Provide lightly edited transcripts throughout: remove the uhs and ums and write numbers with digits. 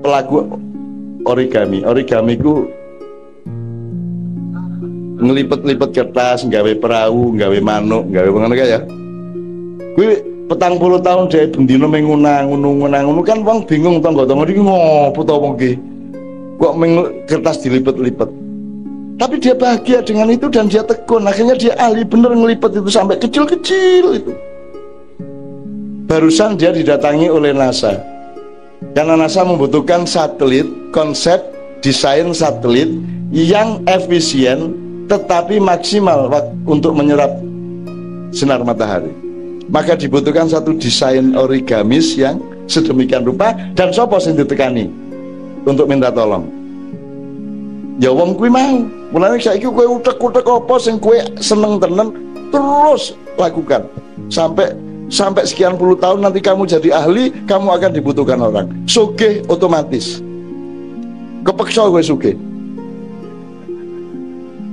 pelaku origami. Origami ku ngelipet-lipet kertas, nggawe perahu, nggawe manuk, nggawe ngono ya. Kuwi 40 tahun dhek bendina mengunang kan wong bingung tangga-tangga iki ngopo to wong iki. Kok kertas dilipet-lipet. Tapi dia bahagia dengan itu dan dia tekun. Akhirnya dia ahli bener ngelipet itu sampai kecil-kecil itu. Barusan dia didatangi oleh NASA. Karena NASA membutuhkan satelit, konsep desain satelit yang efisien tetapi maksimal untuk menyerap sinar matahari. Maka dibutuhkan satu desain origamis yang sedemikian rupa dan sopo sing ditekani untuk minta tolong. Ya wong kuwi mau. Mulane saiki kowe utek-utek apa sing kowe seneng tenan terus lakukan. Sampai sekian puluh tahun nanti kamu jadi ahli, kamu akan dibutuhkan orang. Sugih otomatis. Kepeksa kowe sugih.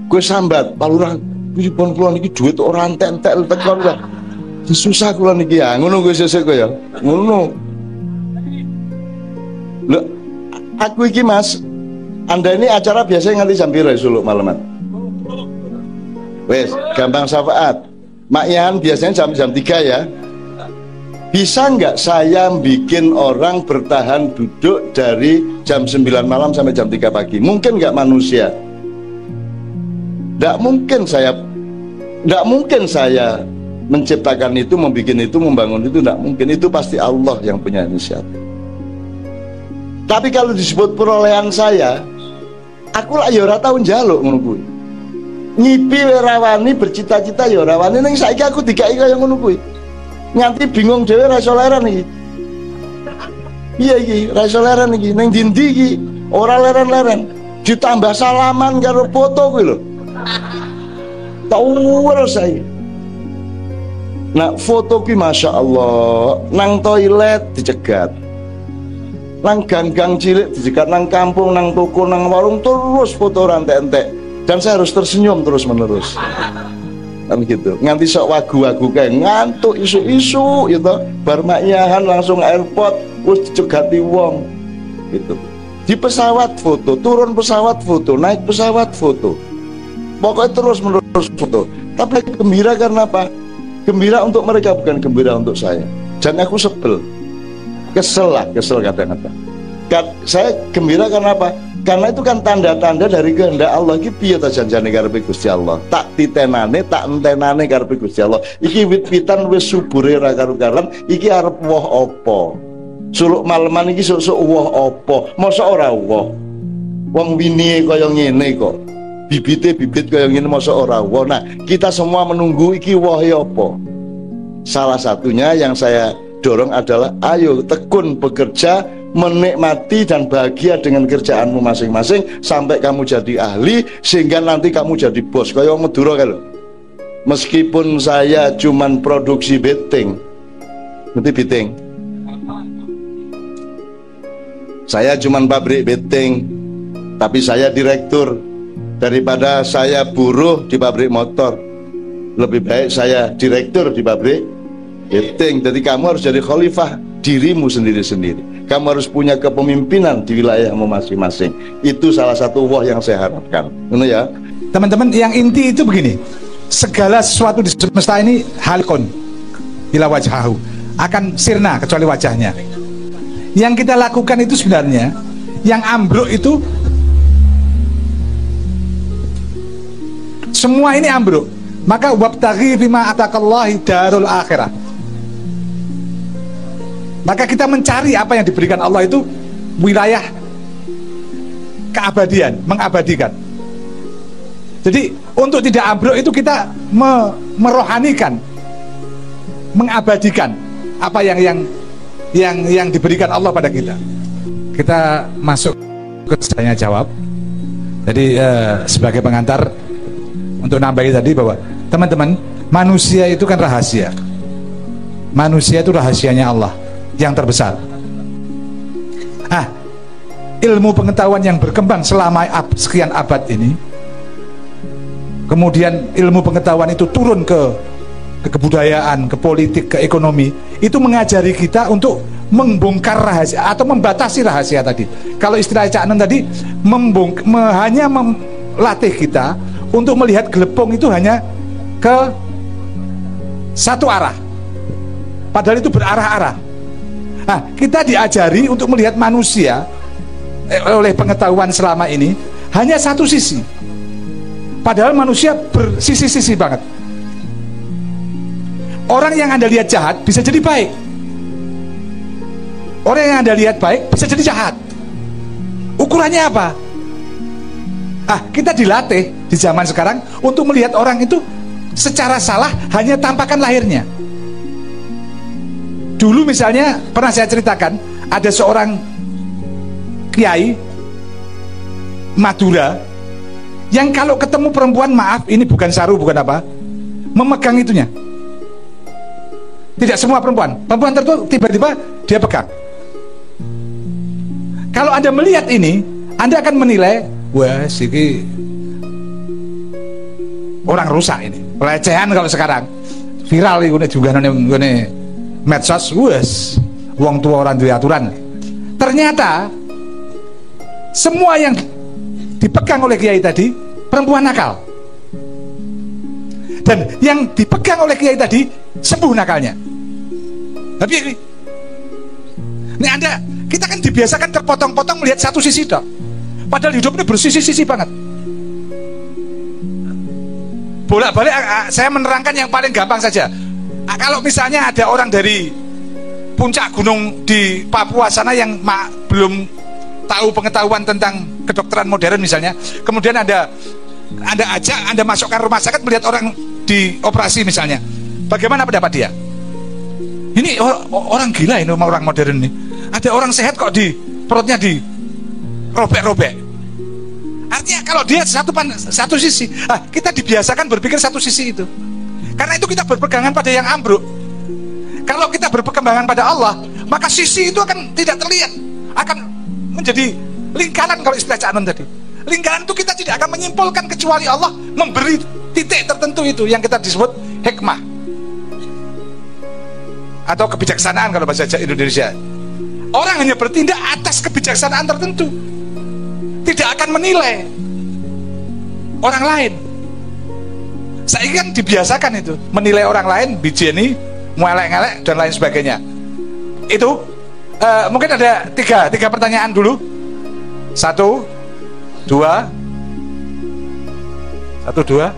Kowe sambat, palurah pripun kula niki dhuwit ora entek-entek tekan lah. Susah kula niki ya, ngono kowe sesuk kowe ya. Ngono. Lho, aku iki Mas, Anda ini acara biasanya nganti jam piro suluk malaman? Wes, gampang syafaat. Makyan biasanya jam 3 ya. Bisa nggak saya bikin orang bertahan duduk dari jam 9 malam sampai jam 3 pagi? Mungkin nggak manusia? Nggak mungkin saya menciptakan itu, membuat itu, membangun itu, nggak mungkin. Itu pasti Allah yang punya inisiatif. Tapi kalau disebut perolehan saya, aku lah ya ora tau njaluk ngono kuwi. Ngipi rawani bercita-cita ya rawani ning saiki aku dikai kaya ngono kuwi. Nganti bingung dhewe ra iso leren iki. Iya iki, ra iso leren iki. Ning ndi iki ora leren-leren. Ditambah salaman karo foto kuwi lho. Tawur saya. Nah, foto kuwi Masya Allah, nang toilet dicegat. Nang gang-gang cilik dicegat, nang kampung, nang toko, nang warung terus foto rantek-entek. Dan saya harus tersenyum terus-menerus. Kan gitu. Nganti sok wagu-wagu kayak ngantuk isu-isu gitu. Bar makyahan langsung airport wis dicegati wong. Gitu. Di pesawat foto, turun pesawat foto, naik pesawat foto. Pokoknya terus-menerus foto. Tapi gembira karena apa? Gembira untuk mereka, bukan gembira untuk saya. Dan aku sebel. Kesel kadang-kadang. Saya gembira karena apa? Karena itu kan tanda-tanda dari kehendak Allah. Iki piye ta janjane karepe Gusti Allah? Tak titenane, tak entenane karepe Gusti Allah. Iki wit-witan wis subure ra karo-karan, iki arep woh apa? Suluk maleman iki sok-sok woh apa? Mosok ora woh. Wong winine kaya ngene kok. Bibit kaya ngene mosok ora woh. Nah, kita semua menunggu iki wohe apa? Salah satunya yang saya dorong adalah ayo tekun bekerja, menikmati dan bahagia dengan kerjaanmu masing-masing sampai kamu jadi ahli, sehingga nanti kamu jadi bos kayak Madura kan. Meskipun saya cuman produksi beting, nanti beting, saya cuman pabrik beting, tapi saya direktur. Daripada saya buruh di pabrik motor, lebih baik saya direktur di pabrik beting. Jadi kamu harus jadi khalifah dirimu sendiri-sendiri. Kamu harus punya kepemimpinan di wilayahmu masing-masing. Itu salah satu wah yang saya harapkan. Benar ya? Teman-teman, yang inti itu begini. Segala sesuatu di semesta ini halikon ila wajhahu, akan sirna kecuali wajahnya. Yang kita lakukan itu sebenarnya, yang ambruk itu semua ini ambruk. Maka wabtaghi fima atakallahi darul akhirah. Maka kita mencari apa yang diberikan Allah itu wilayah keabadian, mengabadikan. Jadi untuk tidak ambruk itu kita merohanikan, mengabadikan apa yang diberikan Allah pada kita. Kita masuk ke saya jawab. Jadi sebagai pengantar untuk nambahin tadi bahwa teman-teman, manusia itu kan rahasia. Manusia itu rahasianya Allah yang terbesar. Ilmu pengetahuan yang berkembang selama sekian abad ini, kemudian ilmu pengetahuan itu turun ke kebudayaan, ke politik, ke ekonomi, itu mengajari kita untuk membongkar rahasia atau membatasi rahasia tadi. Kalau istilah Cak Nun tadi, hanya melatih kita untuk melihat gelepung itu hanya ke satu arah, padahal itu berarah-arah. Nah, kita diajari untuk melihat manusia oleh pengetahuan selama ini hanya satu sisi, padahal manusia bersisi-sisi banget. Orang yang Anda lihat jahat bisa jadi baik, orang yang Anda lihat baik bisa jadi jahat. Ukurannya apa? Kita dilatih di zaman sekarang untuk melihat orang itu secara salah hanya tampakan lahirnya. Dulu misalnya pernah saya ceritakan, ada seorang kiai Madura yang kalau ketemu perempuan, maaf ini bukan saru, bukan apa, memegang itunya. Tidak semua perempuan tertentu tiba-tiba dia pegang. Kalau Anda melihat ini, Anda akan menilai, wah siki orang rusak ini, pelecehan. Kalau sekarang viral ini juga nih medsos, wes wong tua orang duwe aturan. Ternyata semua yang dipegang oleh kiai tadi perempuan nakal, dan yang dipegang oleh kiai tadi sembuh nakalnya. Tapi ini kita kan dibiasakan terpotong-potong melihat satu sisi dok, padahal hidup ini bersisi-sisi banget. Bolak-balik saya menerangkan yang paling gampang saja. Kalau misalnya ada orang dari puncak gunung di Papua sana yang belum tahu pengetahuan tentang kedokteran modern misalnya, kemudian Anda masukkan rumah sakit melihat orang dioperasi misalnya, bagaimana pendapat dia? Ini orang gila ini, orang modern ini. Ada orang sehat kok di perutnya di robek-robek. Artinya kalau dia satu sisi, kita dibiasakan berpikir satu sisi itu. Karena itu kita berpegangan pada yang ambruk. Kalau kita berpegangan pada Allah, maka sisi itu akan tidak terlihat, akan menjadi lingkaran. Kalau istilah Cak Nun tadi, lingkaran itu kita tidak akan menyimpulkan kecuali Allah memberi titik tertentu itu yang kita disebut hikmah atau kebijaksanaan kalau bahasa Indonesia. Orang hanya bertindak atas kebijaksanaan tertentu, tidak akan menilai orang lain. Saya kan dibiasakan itu menilai orang lain, bijeni, ngelek-ngelek dan lain sebagainya. Itu mungkin ada tiga pertanyaan dulu. 1, 2, 1, 2.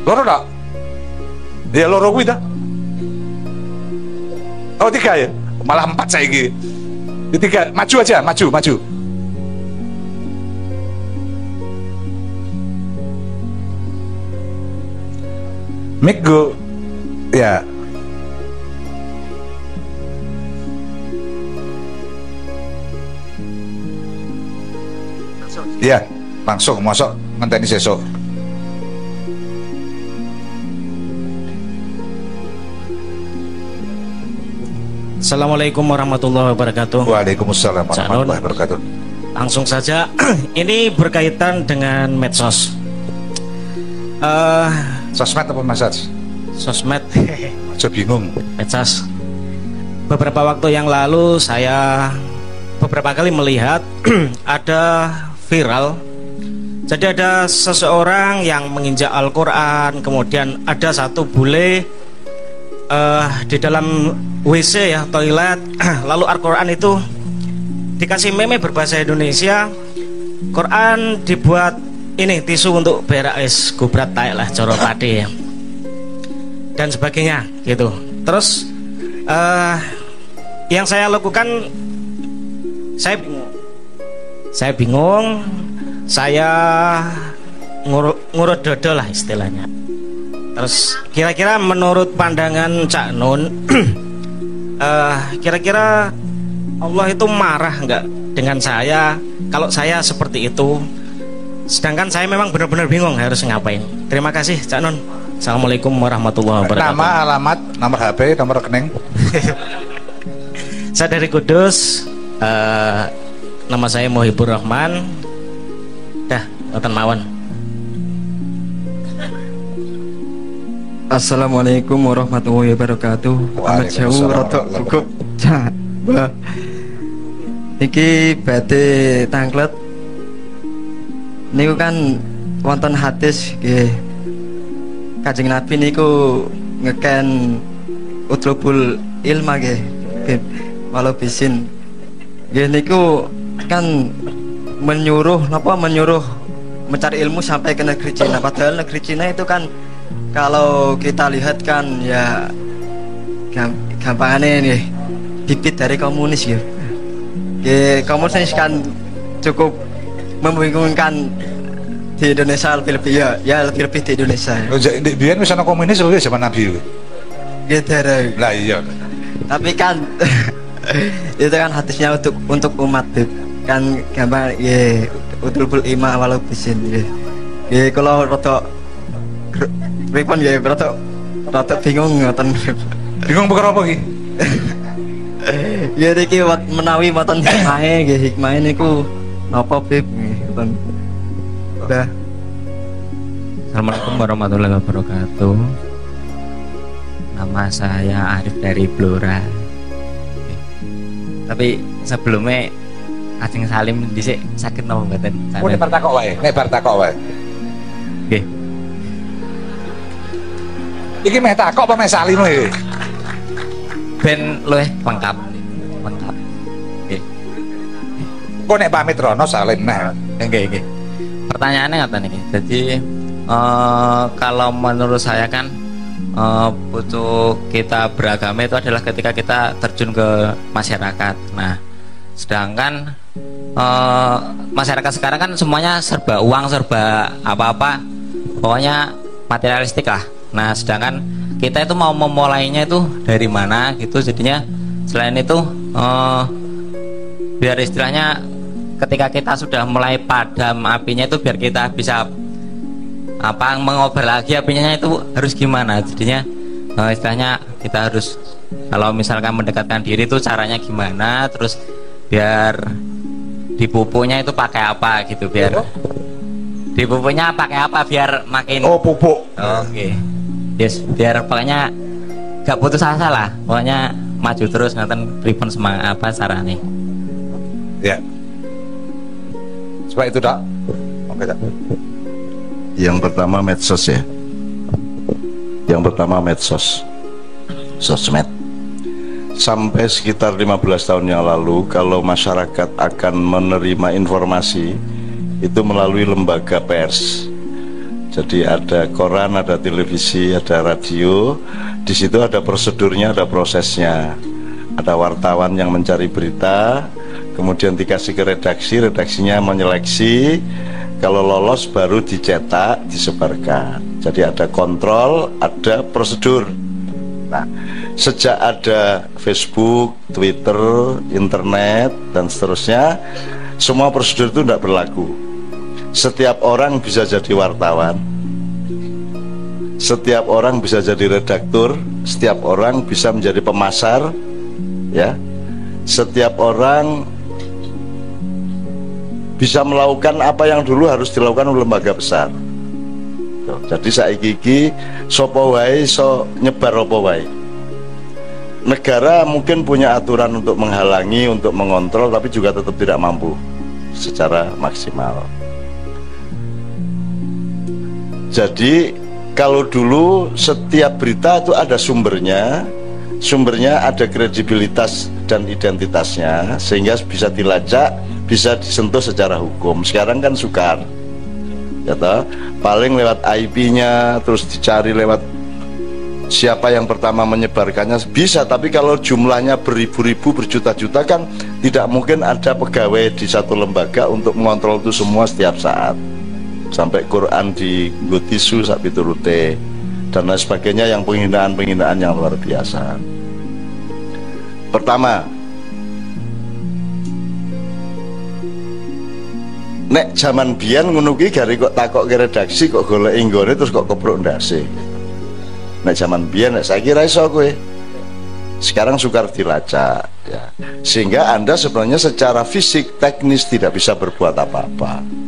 Loro tak? Ya loro kuwi ta? Oh 3 ya? Malah 4 saya ini. 3, maju aja, maju. Mic go. Ya. Ya, langsung masuk ngenteni sesuk. Assalamualaikum warahmatullahi wabarakatuh. Waalaikumsalam warahmatullahi wabarakatuh. Langsung saja, ini berkaitan dengan medsos. Sosmed apa medsos? Sosmed. Aja bingung. Medsos. Beberapa waktu yang lalu saya beberapa kali melihat ada viral. Jadi ada seseorang yang menginjak Al-Quran, kemudian ada satu bule di dalam WC ya, toilet, lalu Al-Quran itu dikasih meme berbahasa Indonesia. Quran dibuat ini tisu untuk berak es gubrat taek lah coro pade ya, dan sebagainya gitu. Terus yang saya lakukan, saya bingung, saya ngurut dodo lah istilahnya. Terus kira-kira menurut pandangan Cak Nun, kira-kira Allah itu marah nggak dengan saya kalau saya seperti itu? Sedangkan saya memang benar-benar bingung harus ngapain. Terima kasih Cak Nun. Assalamualaikum warahmatullahi wabarakatuh. Nama, alamat, nomor HP, nomor rekening. Saya dari Kudus. Nama saya Mohibur Rahman. Dah, ngoten mawon. Assalamualaikum warahmatullahi wabarakatuh. Amat jauh rotok cukup. Mbah. Iki badhe tanglet. Niku kan wonten hadis nggih. Kanjeng Nabi niku ngeken utlubul ilma nggih. Walau bisin. Nggih niku kan menyuruh mencari ilmu sampai ke negeri Cina. Padahal negeri Cina itu kan kalau kita lihat kan ya gampangannya nih bibit dari komunis ya. Komunis kan cukup membingungkan di Indonesia lebih di Indonesia. Jadi biar misalnya komunis dulu zaman Nabi. Gitu. Lah iya. Tapi kan itu kan hadisnya untuk umat kan gampang ya utul ima walau bisin ya. Kalau rotok pripun ya rada bingung ngoten. Bingung perkara apa iki? Ya iki menawi wonten hikmahe nggih, hikmahe niku napa Bib ngoten. Udah. Assalamualaikum warahmatullahi wabarakatuh. Nama saya Arif dari Blora. Tapi sebelumnya Ajeng Salim dhisik saged napa mboten? Oh, nek bar takok wae. Nggih. Iki meh takok apa meh salim lho? Ben luwih lengkap. Nggih. Kok nek pamit rono salim meh. Nggih. Pertanyaannya ngoten iki. Jadi kalau menurut saya kan butuh kita beragama itu adalah ketika kita terjun ke masyarakat. Nah, sedangkan masyarakat sekarang kan semuanya serba uang, serba apa-apa, pokoknya materialistik lah. Nah, sedangkan kita itu mau memulainya itu dari mana gitu. Jadinya selain itu biar istilahnya ketika kita sudah mulai padam apinya itu biar kita bisa mengobar lagi apinya itu harus gimana. Jadinya istilahnya kita harus kalau misalkan mendekatkan diri itu caranya gimana, terus biar dipupuknya itu pakai apa gitu, biar dipupuknya pakai apa biar makin pupuk. Oke. Yes, biar pokoknya gak putus asa lah, pokoknya maju terus ngaten pripun semangat carane. Ya. Coba itu Dak. Oke Dak. Yang pertama medsos ya. Yang pertama medsos. Sosmed. Sampai sekitar 15 tahun yang lalu kalau masyarakat akan menerima informasi itu melalui lembaga pers. Jadi ada koran, ada televisi, ada radio. Di situ ada prosedurnya, ada prosesnya. Ada wartawan yang mencari berita, kemudian dikasih ke redaksi, redaksinya menyeleksi. Kalau lolos baru dicetak, disebarkan. Jadi ada kontrol, ada prosedur. Nah, sejak ada Facebook, Twitter, internet, dan seterusnya, semua prosedur itu tidak berlaku. Setiap orang bisa jadi wartawan, setiap orang bisa jadi redaktur, setiap orang bisa menjadi pemasar, ya. Setiap orang bisa melakukan apa yang dulu harus dilakukan oleh lembaga besar. Jadi saiki iki sapa wae iso nyebar apa wae. Negara mungkin punya aturan untuk menghalangi, untuk mengontrol, tapi juga tetap tidak mampu secara maksimal. Jadi kalau dulu setiap berita itu ada sumbernya ada kredibilitas dan identitasnya sehingga bisa dilacak, bisa disentuh secara hukum. Sekarang kan sukar, ya toh? Paling lewat IP-nya, terus dicari lewat siapa yang pertama menyebarkannya bisa. Tapi kalau jumlahnya beribu-ribu, berjuta-juta kan tidak mungkin ada pegawai di satu lembaga untuk mengontrol itu semua setiap saat. Sampai Quran di tisu sapi turute dan lain sebagainya, yang penghinaan yang luar biasa. Pertama, nek zaman biyen ngono kuwi gari kok takok ke redaksi kok golek inggone terus kok kepruk ndase. Nek zaman biyen nek saiki ra iso kowe. Sekarang sukar dilacak ya. Sehingga Anda sebenarnya secara fisik teknis tidak bisa berbuat apa-apa.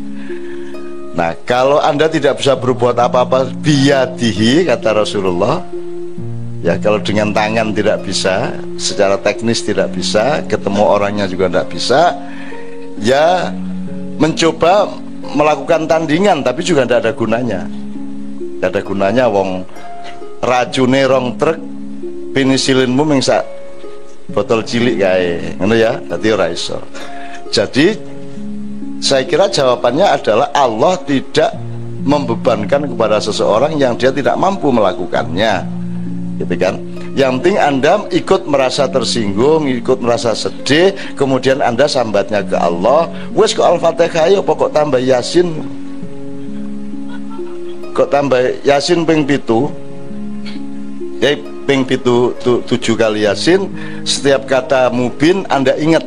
Nah, kalau Anda tidak bisa berbuat apa-apa biyadihi, kata Rasulullah, ya kalau dengan tangan tidak bisa, secara teknis tidak bisa, ketemu orangnya juga tidak bisa, ya mencoba melakukan tandingan, tapi juga tidak ada gunanya. Tidak ada gunanya, wong racune rong truk, penisilinmu mengsak botol cilik kae, ngono ya, dadi ora iso. Jadi saya kira jawabannya adalah Allah tidak membebankan kepada seseorang yang dia tidak mampu melakukannya, gitu kan. Yang penting Anda ikut merasa tersinggung, ikut merasa sedih, kemudian Anda sambatnya ke Allah. Wes kok Al-Fatihah ya, pokok tambah Yasin, kok tambah Yasin ping 7, ya ping 7 kali Yasin. Setiap kata mubin Anda ingat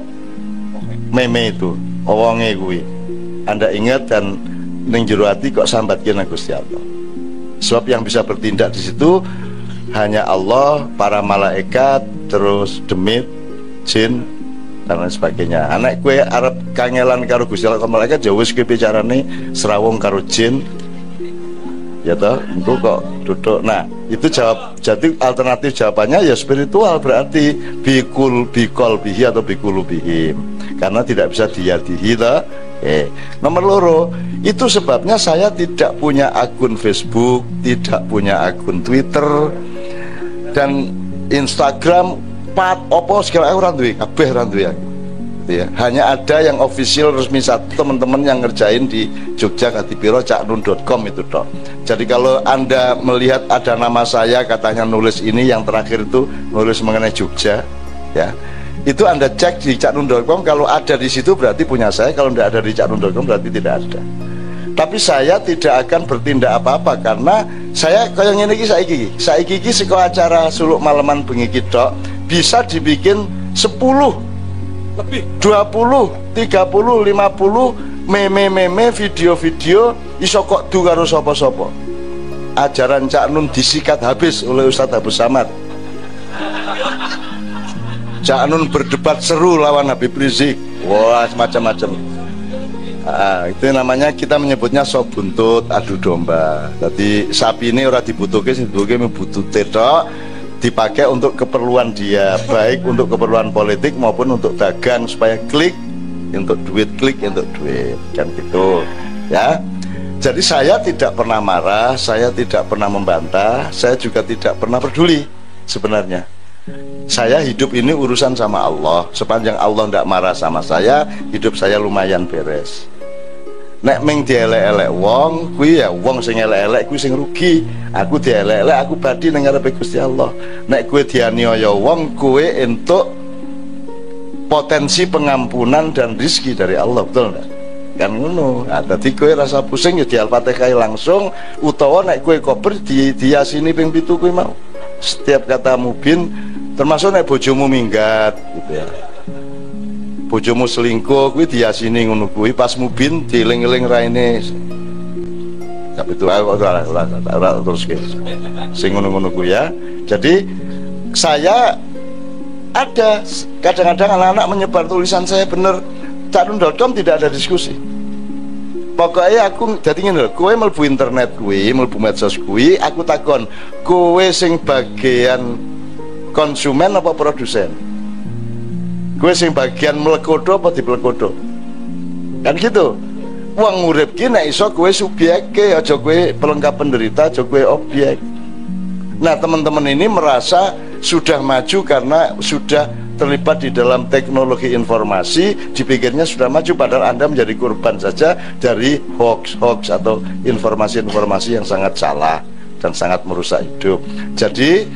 meme itu, wonge kuwi Anda ingat, dan ning jero ati kok sambat kena Gusti Allah. Sebab yang bisa bertindak di situ hanya Allah, para malaikat, terus demit, jin, dan lain sebagainya. Anak kue arep kangelan karo Gusti Allah, malaikat ya wis kowe bicarane serawung karo jin, ya toh, engko kok duduk. Nah, itu jawab. Jadi alternatif jawabannya ya spiritual, berarti bikul bihi atau bikulu bihim, karena tidak bisa diyadihi toh. Nomor loro, itu sebabnya saya tidak punya akun Facebook, tidak punya akun Twitter dan Instagram, opo segala ora duwe, kabeh ora duwe aku. Ya. Hanya ada yang official resmi satu teman-teman yang ngerjain di Jogja Katipiro caknun.com itu toh. Jadi kalau Anda melihat ada nama saya katanya nulis ini, yang terakhir itu nulis mengenai Jogja, ya. Itu Anda cek di caknun.com, kalau ada di situ berarti punya saya, kalau tidak ada di caknun.com berarti tidak ada. Tapi saya tidak akan bertindak apa-apa, karena saya kayak ngene iki saiki saka acara suluk maleman bengi tok bisa dibikin 10 lebih 20, 30, 50 meme video-video iso kok du karo sapa-sapa. Ajaran Cak Nun disikat habis oleh Ustadz Abu Samad. Cak Nun berdebat seru lawan Habib Rizik, wah macam-macam. Itu namanya, kita menyebutnya sop buntut adu domba. Jadi sapi ini orang dibutuhkan, sebetulnya membutute tok, dipakai untuk keperluan dia, baik untuk keperluan politik maupun untuk dagang, supaya klik untuk duit, kan gitu ya. Jadi saya tidak pernah marah, saya tidak pernah membantah, saya juga tidak pernah peduli sebenarnya. Saya hidup ini urusan sama Allah. Sepanjang Allah tidak marah sama saya, hidup saya lumayan beres. Nek meng dielek-elek wong, kuwi ya wong sing elek-elek kuwi sing rugi. Aku dielek-elek, aku badi ning ngarepe Gusti Allah. Nek kowe dianiaya wong, kowe entuk potensi pengampunan dan rizki dari Allah, betul enggak? Kan ngono. Nah, dadi kowe rasa pusing ya di Al-Fatihah langsung, utawa nek kowe kober diyasini ping 7 kuwi mau. Setiap kata mubin, termasuk nek bojomu minggat gitu ya, bojomu selingkuh kuwi diyasini ngono kuwi, pas mubin dieling-eling raine. Tapi itu ora terus sing ngono-ngono kuwi ya. Jadi saya ada kadang-kadang anak-anak menyebar tulisan saya bener, caknun.com tidak ada diskusi. Pokoknya aku jadi ngene lho, kowe mlebu internet kuwi, mlebu medsos kuwi, aku takon, kowe sing bagian konsumen apa produsen? Kowe sing bagian mlekodo apa diplekodo? Kan gitu. Wong urip ki nek iso kowe subyeke, aja kowe pelengkap penderita, aja kowe objek. Nah, teman-teman ini merasa sudah maju karena sudah terlibat di dalam teknologi informasi, dipikirnya sudah maju, padahal Anda menjadi korban saja dari hoax atau informasi-informasi yang sangat salah dan sangat merusak hidup. Jadi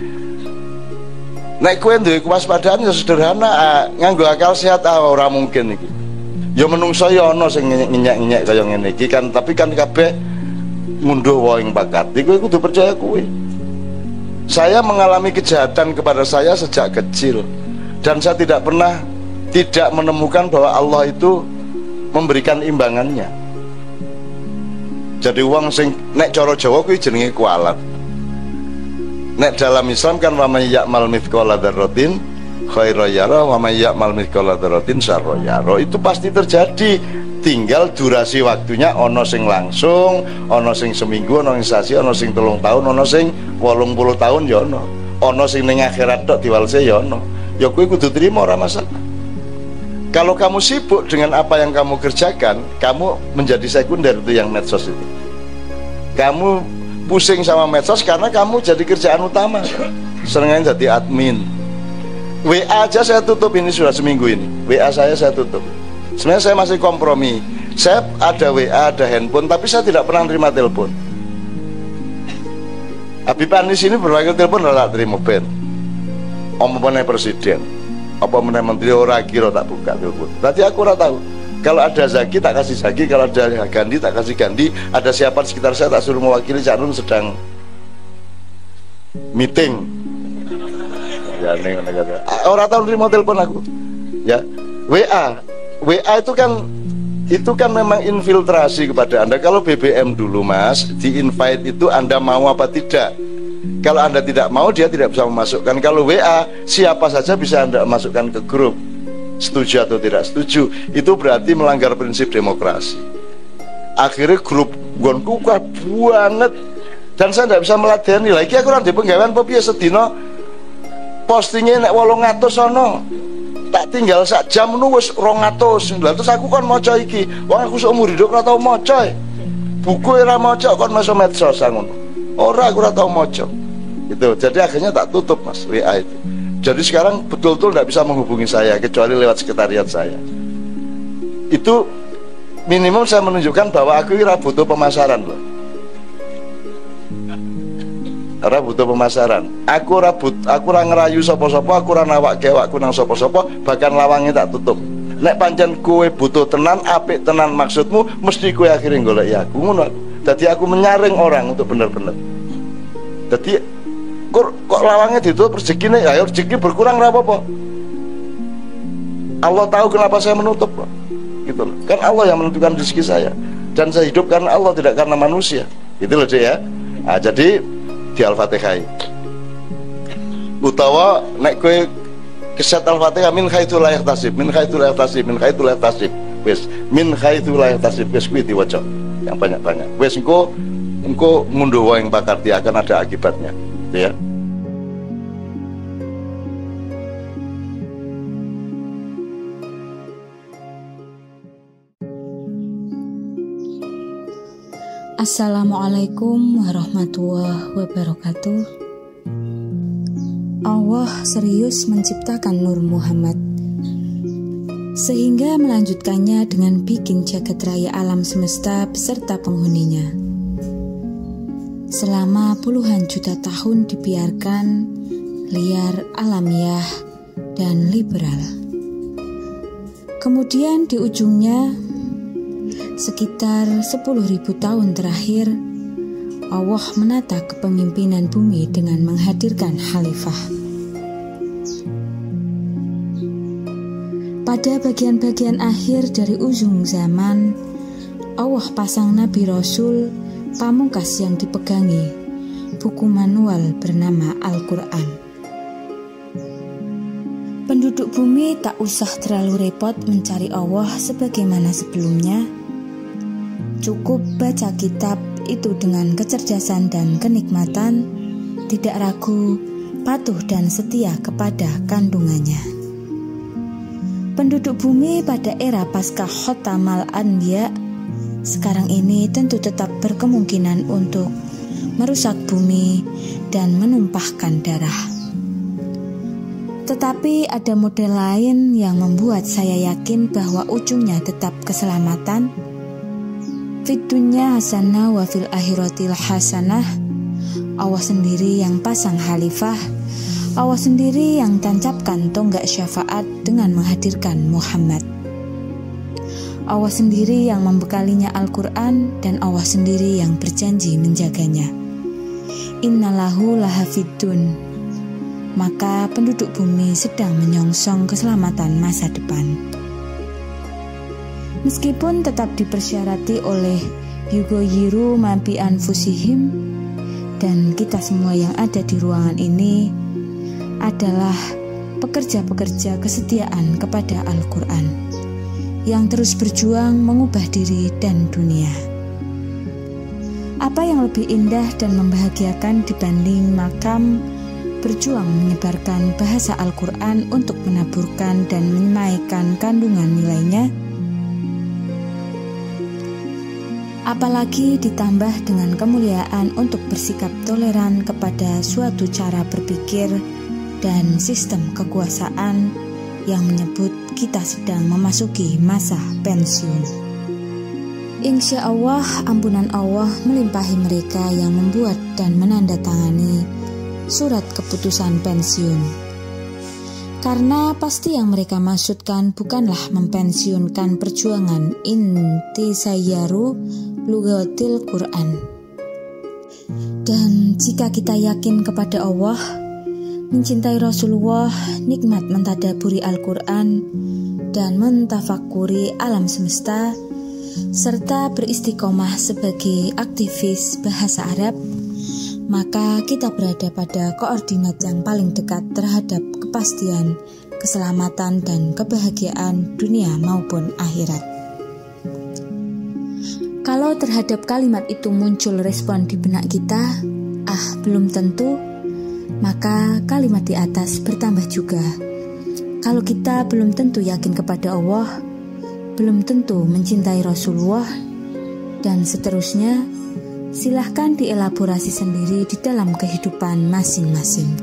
nek kowe duwe kewaspadaan ya sederhana, nganggo akal sehat ora mungkin iki. Ya menungso ya ana sing ngenyek-ngenyek kaya ngene iki kan, tapi kan kabeh ngunduh wae bakat. Kowe kudu percaya kowe. Saya mengalami kejahatan kepada saya sejak kecil, dan saya tidak pernah tidak menemukan bahwa Allah itu memberikan imbangannya. Jadi wong sing nek cara Jawa kuwi jenenge kualat. Nek dalam Islam kan wa may ya'mal mithqala dzarratin khairan yara wa may ya'mal mithqala dzarratin syarran yara. Itu pasti terjadi. tinggal durasi waktunya ono sing langsung, ono sing seminggu, ono sing sasi, ono sing 3 tahun, ono sing 80 tahun ya ono sing ning akhirat tok diwalse ya ono. Ya kowe kudu trimo, ora masalah. Kalau kamu sibuk dengan apa yang kamu kerjakan, kamu menjadi sekunder itu yang medsos itu. Kamu pusing sama medsos karena kamu jadi kerjaan utama. Seringnya jadi admin. WA aja saya tutup ini sudah seminggu ini. WA saya tutup. Sebenarnya saya masih kompromi. Saya ada WA, ada handphone, tapi saya tidak pernah terima telepon. Habib Anis ini berlaku telepon adalah terima ben. Omongannya presiden. Apa meneh menteri ora kira tak buka telepon. Berarti aku ora tahu. Kalau ada Zaki tak kasih Zaki, kalau ada Gandhi tak kasih Gandhi, ada siapa di sekitar saya tak suruh mewakili Cak Nun sedang meeting. Ya ning ora tahu nerima telepon aku. Ya, WA itu kan memang infiltrasi kepada Anda. Kalau BBM dulu Mas, di invite itu Anda mau apa tidak. Kalau Anda tidak mau, dia tidak bisa memasukkan. Kalau WA, siapa saja bisa Anda masukkan ke grup. Setuju atau tidak setuju, itu berarti melanggar prinsip demokrasi. Akhirnya grup gonku kuat banget, dan saya tidak bisa meladeni. Lagi aku nanti penggawean piye sedina postingnya nek 800 sono, tak tinggal sak jam nu wis 200. Lah terus aku kan maca iki, wong aku seumur hidup ora tau maca. Buku ora maca kon masuk medsos ngono. Ora aku ora tau maca. Gitu. Jadi akhirnya tak tutup Mas WA itu. Jadi sekarang betul-betul tidak bisa menghubungi saya kecuali lewat sekretariat saya. Itu minimum saya menunjukkan bahwa aku ora butuh pemasaran loh. Ora butuh pemasaran. Aku ora ngerayu sapa-sapa, aku ora nawake awakku nang sapa-sapa, bahkan lawangnya tak tutup. Nek pancen kowe butuh tenan, apik tenan maksudmu, mesti kowe akhirnya golek aku ngono. Jadi aku menyaring orang untuk benar-benar. Jadi kok lawangnya ditutup rezekine, ya rezeki berkurang ora apa-apa. Allah tahu kenapa saya menutup loh. Gitu loh. Kan Allah yang menentukan rezeki saya. Dan saya hidup karena Allah, tidak karena manusia. Gitu loh Dek ya. Nah, jadi di Al-Fatihah. Utawa nek kowe keset Al-Fatihah min haitsu la yahtasib, min haitsu la yahtasib, min haitsu la yahtasib. Wis, min haitsu la yahtasib wis kuwi diwaca. Yang banyak-banyak. Wes engko ngunduh wae bakar dia akan ada akibatnya, gitu ya. Assalamualaikum warahmatullahi wabarakatuh. Allah serius menciptakan Nur Muhammad sehingga melanjutkannya dengan bikin jagat raya alam semesta beserta penghuninya. Selama puluhan juta tahun dibiarkan liar, alamiah, dan liberal. Kemudian di ujungnya, sekitar 10.000 tahun terakhir, Allah menata kepemimpinan bumi dengan menghadirkan khalifah. Pada bagian-bagian akhir dari ujung zaman, Allah pasang Nabi Rasul pamungkas yang dipegangi buku manual bernama Al-Quran. Penduduk bumi tak usah terlalu repot mencari Allah sebagaimana sebelumnya. Cukup baca kitab itu dengan kecerdasan dan kenikmatan, tidak ragu, patuh dan setia kepada kandungannya. Penduduk bumi pada era pasca Khotamal Anbiya sekarang ini tentu tetap berkemungkinan untuk merusak bumi dan menumpahkan darah. Tetapi ada model lain yang membuat saya yakin bahwa ujungnya tetap keselamatan. Fid dunya hasanah wa fil akhiratil hasanah. Allah sendiri yang pasang khalifah, Allah sendiri yang tancapkan tonggak syafaat dengan menghadirkan Muhammad. Allah sendiri yang membekalinya Al-Quran dan Allah sendiri yang berjanji menjaganya. Innalahu lahafidun. Maka penduduk bumi sedang menyongsong keselamatan masa depan. Meskipun tetap dipersyarati oleh yugoyiru mabi anfusihim, dan kita semua yang ada di ruangan ini adalah pekerja-pekerja kesetiaan kepada Al-Quran yang terus berjuang mengubah diri dan dunia. Apa yang lebih indah dan membahagiakan dibanding Malcolm berjuang menyebarkan bahasa Al-Quran untuk menaburkan dan menyemaikan kandungan nilainya? Apalagi ditambah dengan kemuliaan untuk bersikap toleran kepada suatu cara berpikir dan sistem kekuasaan yang menyebut kita sedang memasuki masa pensiun. Insya Allah, ampunan Allah melimpahi mereka yang membuat dan menandatangani surat keputusan pensiun. Karena pasti yang mereka maksudkan bukanlah mempensiunkan perjuangan intisayyaru lughatil Quran. Dan jika kita yakin kepada Allah, mencintai Rasulullah, nikmat mentadaburi Al-Quran, dan mentafakuri alam semesta, serta beristiqomah sebagai aktivis bahasa Arab, maka kita berada pada koordinat yang paling dekat terhadap kepastian, keselamatan, dan kebahagiaan dunia maupun akhirat. Kalau terhadap kalimat itu muncul respon di benak kita, belum tentu, maka kalimat di atas bertambah juga. Kalau kita belum tentu yakin kepada Allah, belum tentu mencintai Rasulullah, dan seterusnya, silahkan dielaborasi sendiri di dalam kehidupan masing-masing.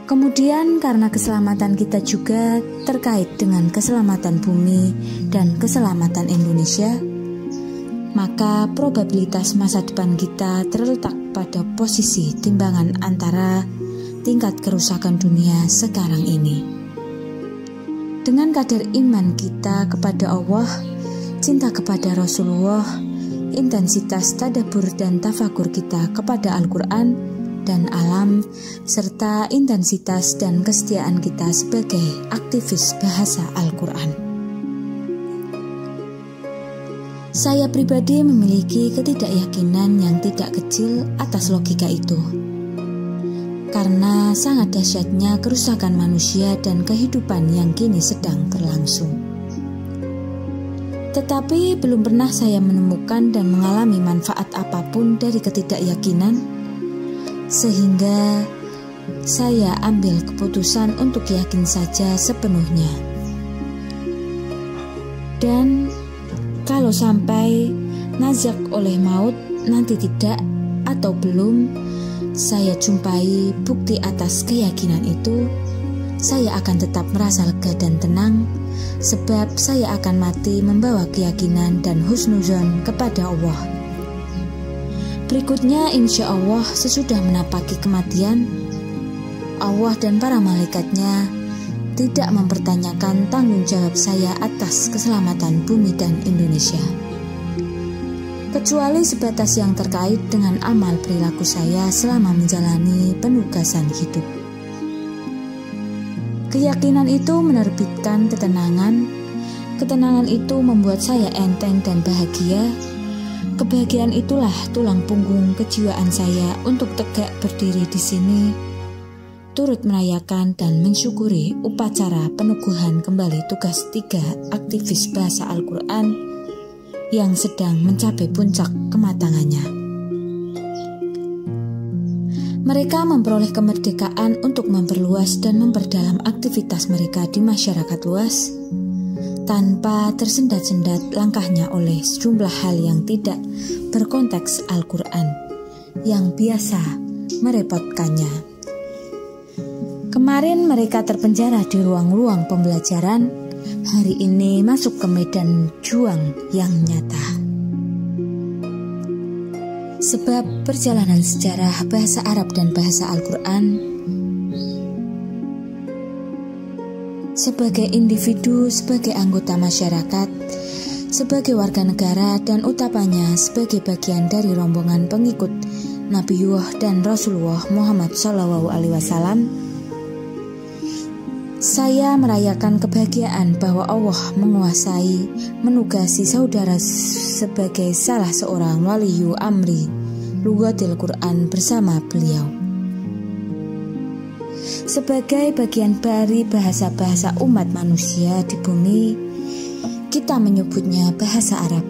Kemudian karena keselamatan kita juga terkait dengan keselamatan bumi dan keselamatan Indonesia, maka probabilitas masa depan kita terletak pada posisi timbangan antara tingkat kerusakan dunia sekarang ini. Dengan kadar iman kita kepada Allah, cinta kepada Rasulullah, intensitas tadabbur dan tafakur kita kepada Al-Quran dan alam, serta intensitas dan kesetiaan kita sebagai aktivis bahasa Al-Quran. Saya pribadi memiliki ketidakyakinan yang tidak kecil atas logika itu. Karena sangat dahsyatnya kerusakan manusia dan kehidupan yang kini sedang berlangsung. Tetapi belum pernah saya menemukan dan mengalami manfaat apapun dari ketidakyakinan, sehingga saya ambil keputusan untuk yakin saja sepenuhnya. Dan kalau sampai nazak oleh maut nanti tidak atau belum saya jumpai bukti atas keyakinan itu, saya akan tetap merasa lega dan tenang, sebab saya akan mati membawa keyakinan dan husnuzon kepada Allah. Berikutnya, insya Allah sesudah menapaki kematian, Allah dan para malaikatnya tidak mempertanyakan tanggung jawab saya atas keselamatan bumi dan Indonesia, kecuali sebatas yang terkait dengan amal perilaku saya selama menjalani penugasan hidup. Keyakinan itu menerbitkan ketenangan. Ketenangan itu membuat saya enteng dan bahagia. Kebahagiaan itulah tulang punggung kejiwaan saya untuk tegak berdiri di sini, turut merayakan dan mensyukuri upacara peneguhan kembali tugas 3 aktivis bahasa Al-Quran yang sedang mencapai puncak kematangannya. Mereka memperoleh kemerdekaan untuk memperluas dan memperdalam aktivitas mereka di masyarakat luas, tanpa tersendat-sendat langkahnya oleh sejumlah hal yang tidak berkonteks Al-Quran, yang biasa merepotkannya. Kemarin mereka terpenjara di ruang-ruang pembelajaran, hari ini masuk ke medan juang yang nyata. Sebab perjalanan sejarah bahasa Arab dan bahasa Al-Quran sebagai individu, sebagai anggota masyarakat, sebagai warga negara, dan utamanya sebagai bagian dari rombongan pengikut Nabiullah dan Rasulullah Muhammad SAW, saya merayakan kebahagiaan bahwa Allah menguasai, menugasi saudara sebagai salah seorang waliyu amri lughatil Quran bersama beliau. Sebagai bagian dari bahasa-bahasa umat manusia di bumi, kita menyebutnya bahasa Arab,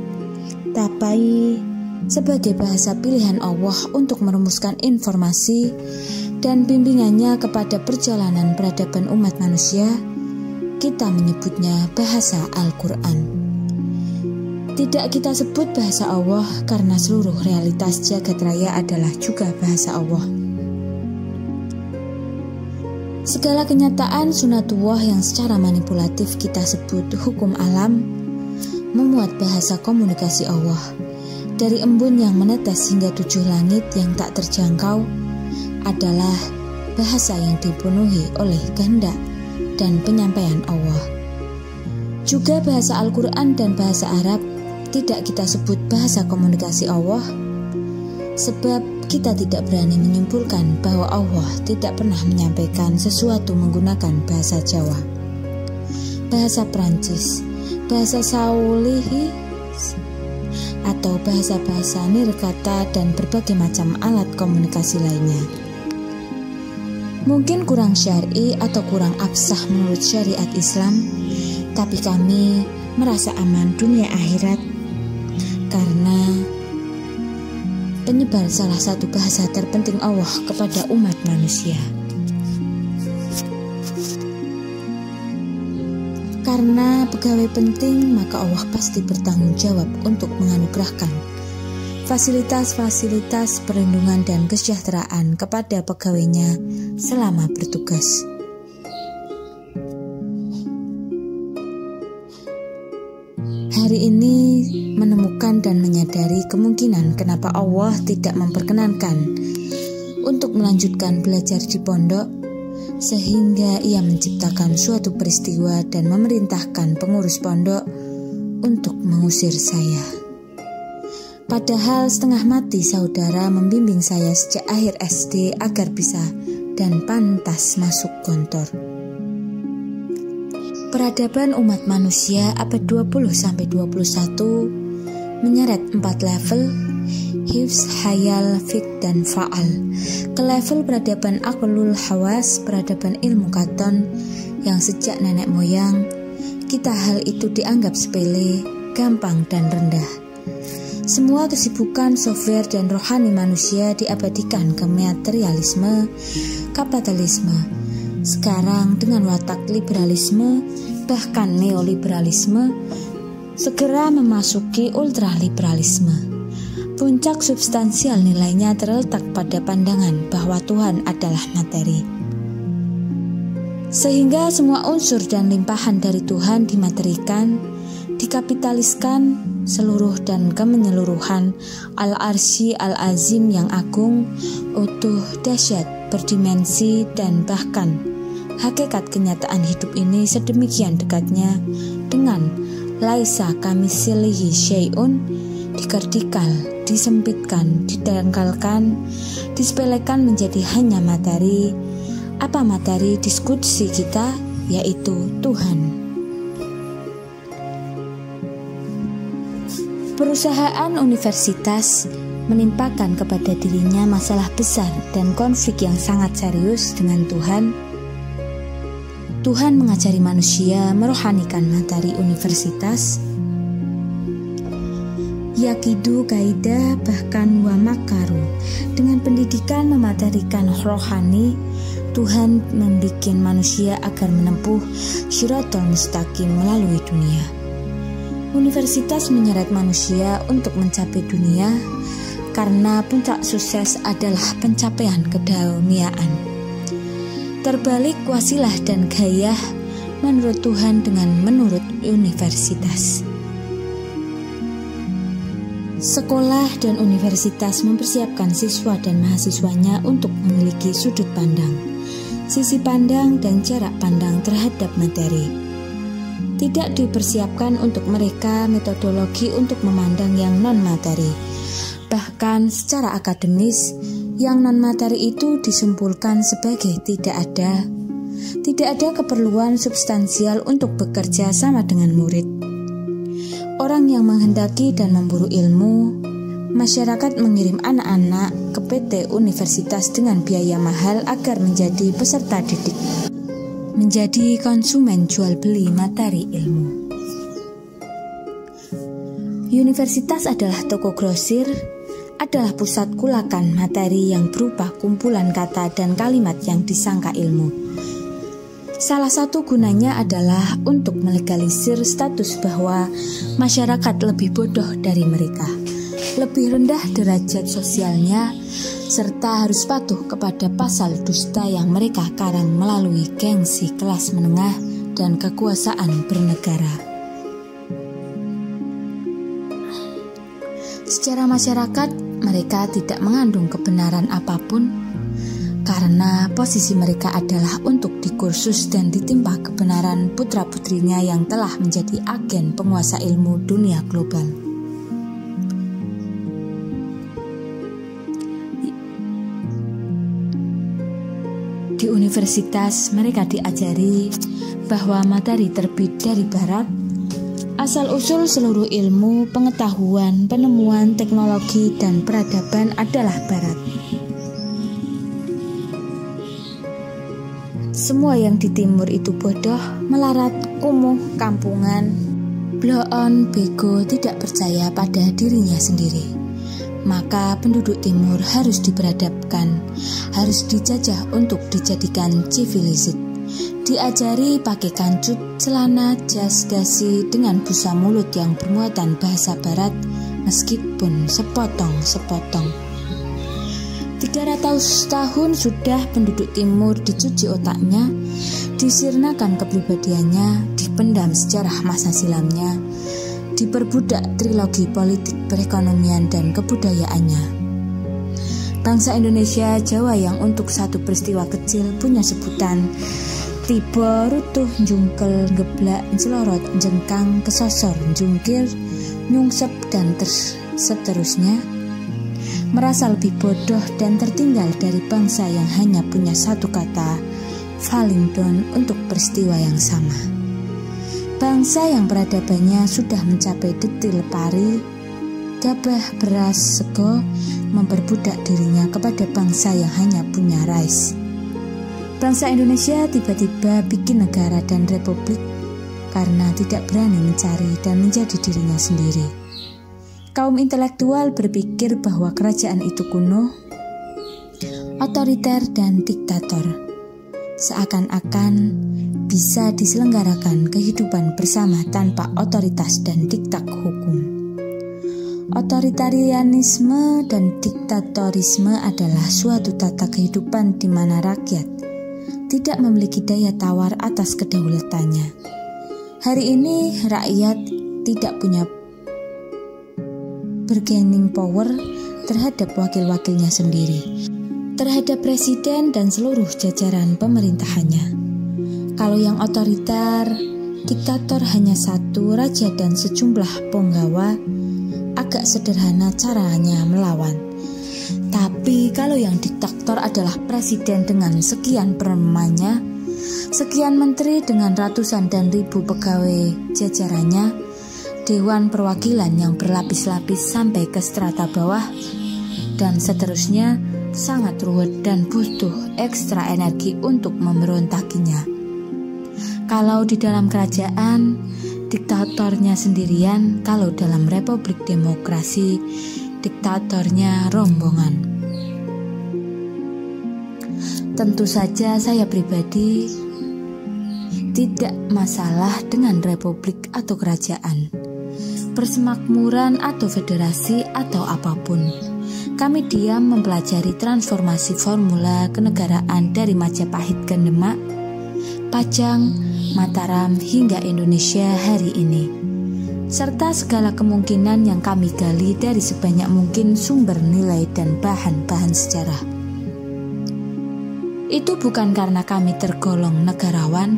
tapi sebagai bahasa pilihan Allah untuk merumuskan informasi dan bimbingannya kepada perjalanan peradaban umat manusia, kita menyebutnya bahasa Al-Quran. Tidak kita sebut bahasa Allah karena seluruh realitas jagat raya adalah juga bahasa Allah. Segala kenyataan sunatullah yang secara manipulatif kita sebut hukum alam memuat bahasa komunikasi Allah. Dari embun yang menetes hingga 7 langit yang tak terjangkau adalah bahasa yang dipenuhi oleh kehendak dan penyampaian Allah. Juga bahasa Al-Quran dan bahasa Arab tidak kita sebut bahasa komunikasi Allah, sebab kita tidak berani menyimpulkan bahwa Allah tidak pernah menyampaikan sesuatu menggunakan bahasa Jawa, bahasa Prancis, bahasa Saulihi, atau bahasa-bahasa nirkata dan berbagai macam alat komunikasi lainnya. Mungkin kurang syar'i atau kurang absah menurut syariat Islam, tapi kami merasa aman dunia akhirat karena penyebar salah satu bahasa terpenting Allah kepada umat manusia. Karena pegawai penting, maka Allah pasti bertanggung jawab untuk menganugerahkan fasilitas-fasilitas perlindungan dan kesejahteraan kepada pegawainya selama bertugas. Hari ini menemukan dan menyadari kemungkinan kenapa Allah tidak memperkenankan untuk melanjutkan belajar di pondok, sehingga ia menciptakan suatu peristiwa dan memerintahkan pengurus pondok untuk mengusir saya. Padahal setengah mati saudara membimbing saya sejak akhir SD agar bisa dan pantas masuk kantor. Peradaban umat manusia abad 20-21 menyeret 4 level, hifz, hayal, fik, dan fa'al. Ke level peradaban aqlul hawas, peradaban ilmu katon, yang sejak nenek moyang, kita hal itu dianggap sepele, gampang, dan rendah. Semua kesibukan software dan rohani manusia diabadikan ke materialisme, kapitalisme. Sekarang dengan watak liberalisme, bahkan neoliberalisme, segera memasuki ultraliberalisme. Puncak substansial nilainya terletak pada pandangan bahwa Tuhan adalah materi. Sehingga semua unsur dan limpahan dari Tuhan dimaterikan, dikapitaliskan, seluruh dan kemenyeluruhan al-arsy al-azim yang agung, utuh, dahsyat, berdimensi, dan bahkan hakikat kenyataan hidup ini sedemikian dekatnya dengan laisa kamitslihi syai'un, dikerdikal, disempitkan, didangkalkan, disepelekan menjadi hanya materi. Apa materi diskusi kita? Yaitu Tuhan. Perusahaan universitas menimpakan kepada dirinya masalah besar dan konflik yang sangat serius dengan Tuhan. Tuhan mengajari manusia merohanikan materi universitas, yakidu kaidah bahkan wa makaru. Dengan pendidikan mematerikan rohani, Tuhan membuat manusia agar menempuh syiratul mustaqim melalui dunia. Universitas menyeret manusia untuk mencapai dunia karena puncak sukses adalah pencapaian keduniaan. Terbalik wasilah dan gaya menurut Tuhan dengan menurut universitas. Sekolah dan universitas mempersiapkan siswa dan mahasiswanya untuk memiliki sudut pandang, sisi pandang dan jarak pandang terhadap materi. Tidak dipersiapkan untuk mereka metodologi untuk memandang yang non-materi. Bahkan secara akademis, yang non-materi itu disimpulkan sebagai tidak ada keperluan substansial untuk bekerja sama dengan murid. Orang yang menghendaki dan memburu ilmu, masyarakat mengirim anak-anak ke PT universitas dengan biaya mahal agar menjadi peserta didik, menjadi konsumen jual beli materi ilmu. Universitas adalah toko grosir, adalah pusat kulakan materi yang berupa kumpulan kata dan kalimat yang disangka ilmu. Salah satu gunanya adalah untuk melegalisir status bahwa masyarakat lebih bodoh dari mereka, lebih rendah derajat sosialnya, serta harus patuh kepada pasal dusta yang mereka karang melalui gengsi kelas menengah dan kekuasaan bernegara. Secara masyarakat, mereka tidak mengandung kebenaran apapun karena posisi mereka adalah untuk dikursus dan ditimpa kebenaran putra-putrinya yang telah menjadi agen penguasa ilmu dunia global. Di universitas, mereka diajari bahwa materi terbit dari barat, asal-usul seluruh ilmu, pengetahuan, penemuan, teknologi, dan peradaban adalah barat. Semua yang di timur itu bodoh, melarat, kumuh, kampungan, blow-on, bego, tidak percaya pada dirinya sendiri. Maka penduduk timur harus diperadabkan, harus dijajah untuk dijadikan civilised. Diajari pakai kancut, celana, jas, dasi dengan busa mulut yang bermuatan bahasa barat, meskipun sepotong-sepotong. 300 tahun sudah penduduk timur dicuci otaknya, disirnakan kepribadiannya, dipendam sejarah masa silamnya, diperbudak trilogi politik, perekonomian, dan kebudayaannya. Bangsa Indonesia Jawa yang untuk satu peristiwa kecil punya sebutan tiba, rutuh, jungkel, geblak, celorot, jengkang, kesosor, jungkir, nyungsep, dan seterusnya, merasa lebih bodoh dan tertinggal dari bangsa yang hanya punya satu kata, falling down, untuk peristiwa yang sama. Bangsa yang peradabannya sudah mencapai detil pari, gabah, beras, sego, memperbudak dirinya kepada bangsa yang hanya punya rice. Bangsa Indonesia tiba-tiba bikin negara dan republik karena tidak berani mencari dan menjadi dirinya sendiri. Kaum intelektual berpikir bahwa kerajaan itu kuno, otoriter, dan diktator. Seakan-akan bisa diselenggarakan kehidupan bersama tanpa otoritas dan diktat hukum. Otoritarianisme dan diktatorisme adalah suatu tata kehidupan di mana rakyat tidak memiliki daya tawar atas kedaulatannya. Hari ini rakyat tidak punya bargaining power terhadap wakil-wakilnya sendiri, terhadap presiden dan seluruh jajaran pemerintahannya. Kalau yang otoriter, diktator hanya satu, raja dan sejumlah penggawa, agak sederhana caranya melawan. Tapi kalau yang diktator adalah presiden dengan sekian peremannya, sekian menteri dengan ratusan dan ribu pegawai jajarannya, dewan perwakilan yang berlapis-lapis sampai ke strata bawah, dan seterusnya, sangat ruwet dan butuh ekstra energi untuk memberontakinya. Kalau di dalam kerajaan, diktatornya sendirian. Kalau dalam republik demokrasi, diktatornya rombongan. Tentu saja saya pribadi tidak masalah dengan republik atau kerajaan, persemakmuran atau federasi atau apapun. Kami diam mempelajari transformasi formula kenegaraan dari Majapahit ke Demak, Pajang, Mataram hingga Indonesia hari ini, serta segala kemungkinan yang kami gali dari sebanyak mungkin sumber nilai dan bahan-bahan sejarah. Itu bukan karena kami tergolong negarawan,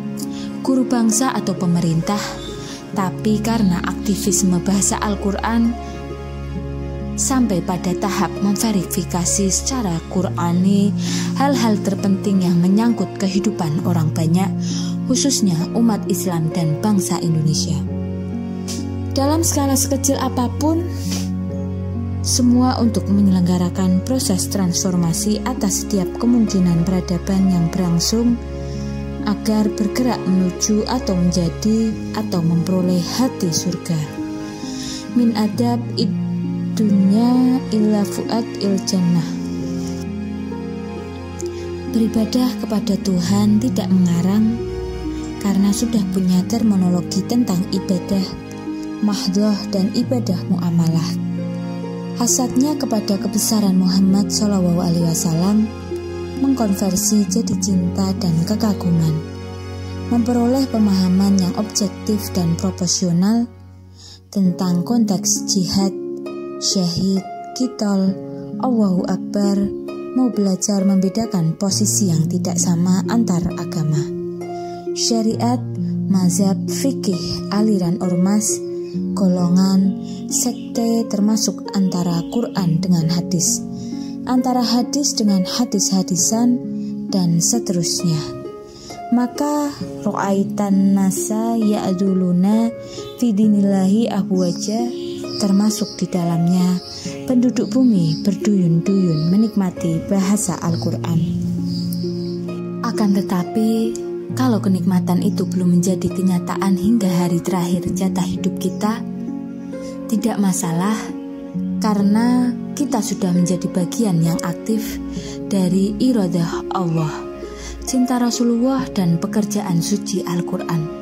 guru bangsa atau pemerintah, tapi karena aktivisme bahasa Al-Quran sampai pada tahap memverifikasi secara Qur'ani hal-hal terpenting yang menyangkut kehidupan orang banyak, khususnya umat Islam dan bangsa Indonesia. Dalam skala sekecil apapun, semua untuk menyelenggarakan proses transformasi atas setiap kemungkinan peradaban yang berlangsung agar bergerak menuju atau menjadi atau memperoleh hati surga. min adab dunya illa fuad il jannah. Beribadah kepada Tuhan tidak mengarang karena sudah punya terminologi tentang ibadah mahdhah dan ibadah muamalah. Hasadnya kepada kebesaran Muhammad SAW mengkonversi jadi cinta dan kekaguman, memperoleh pemahaman yang objektif dan proporsional tentang konteks jihad, syahid, qitol, Allahu Akbar, mau belajar membedakan posisi yang tidak sama antar agama, syariat, mazhab, fikih, aliran ormas, golongan, sekte, termasuk antara Quran dengan hadis, antara hadis dengan hadis-hadisan, dan seterusnya. Maka ro'aitan nasa ya'duluna fi dinillahi ahwaja, termasuk di dalamnya penduduk bumi berduyun-duyun menikmati bahasa Al-Quran. Akan tetapi, kalau kenikmatan itu belum menjadi kenyataan hingga hari terakhir jatah hidup kita, tidak masalah, karena kita sudah menjadi bagian yang aktif dari iradah Allah, cinta Rasulullah, dan pekerjaan suci Al-Quran.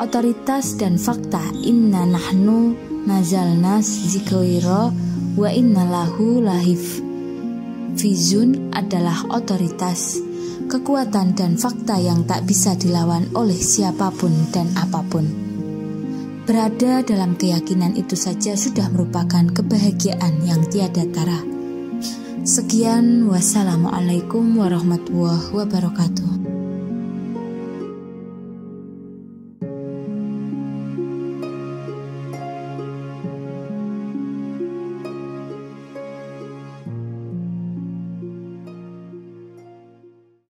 Otoritas dan fakta inna nahnu nazalna zikra wa inna lahu lahifizun adalah otoritas, kekuatan dan fakta yang tak bisa dilawan oleh siapapun dan apapun. Berada dalam keyakinan itu saja sudah merupakan kebahagiaan yang tiada tara. Sekian, wassalamualaikum warahmatullahi wabarakatuh.